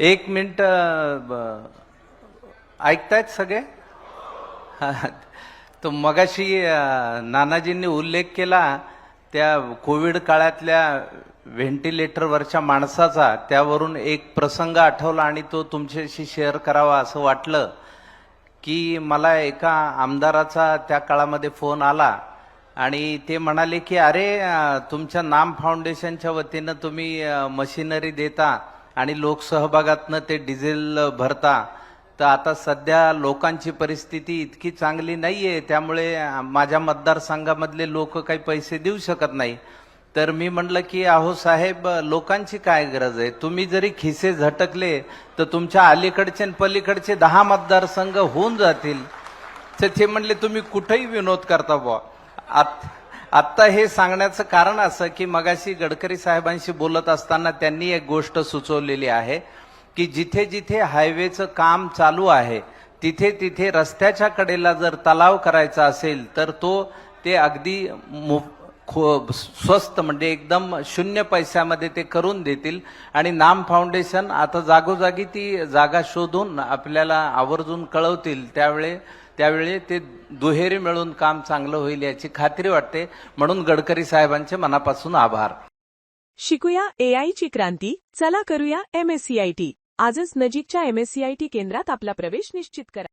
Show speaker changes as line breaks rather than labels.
एक मिनिट ऐकतायत सगळे? हा. तो मगाशी नानाजींनी उल्लेख केला त्या कोविड काळातल्या व्हेंटिलेटरवरच्या माणसाचा, त्यावरून एक प्रसंग आठवला आणि तो तुमच्याशी शेअर करावा असं वाटलं की मला एका आमदाराचा त्या काळामध्ये फोन आला आणि ते म्हणाले की अरे तुमच्या नाम फाउंडेशनच्या वतीनं तुम्ही मशिनरी देता आणि लोकसहभागातनं ते डिझेल भरता, तर आता सध्या लोकांची परिस्थिती इतकी चांगली नाहीये, त्यामुळे माझ्या मतदारसंघामधले लोक काही पैसे देऊ शकत नाही. तर मी म्हणलं की अहो साहेब, लोकांची काय गरज आहे, तुम्ही जरी खिसे झटकले तर तुमच्या अलीकडचे आणि पलीकडचे 10 मतदारसंघ होऊन जातील. तर ते म्हणले तुम्ही कुठेही विनोद करता बुवा. आत्ता हे सांगण्याचं कारण असं की मगाशी गडकरी साहेबांशी बोलत असताना त्यांनी एक गोष्ट सुचवलेली आहे की जिथे जिथे हायवेचं काम चालू आहे तिथे तिथे रस्त्याच्या कडेला जर तलाव करायचा असेल तर ते अगदी स्वस्त म्हणजे एकदम 0 पैशामध्ये ते करून देतील. आणि नाम फाउंडेशन आता जागोजागी ती जागा शोधून आपल्याला आवर्जून कळवतील. त्यावेळी ते दुहेरी मिळून काम चांगलं होईल याची खात्री वाटते. म्हणून गडकरी साहेबांचे मनापासून आभार.
शिकूया AI ची क्रांती. चला करूया MSCIT. आजच नजीकच्या MSCIT केंद्रात आपला प्रवेश निश्चित करा.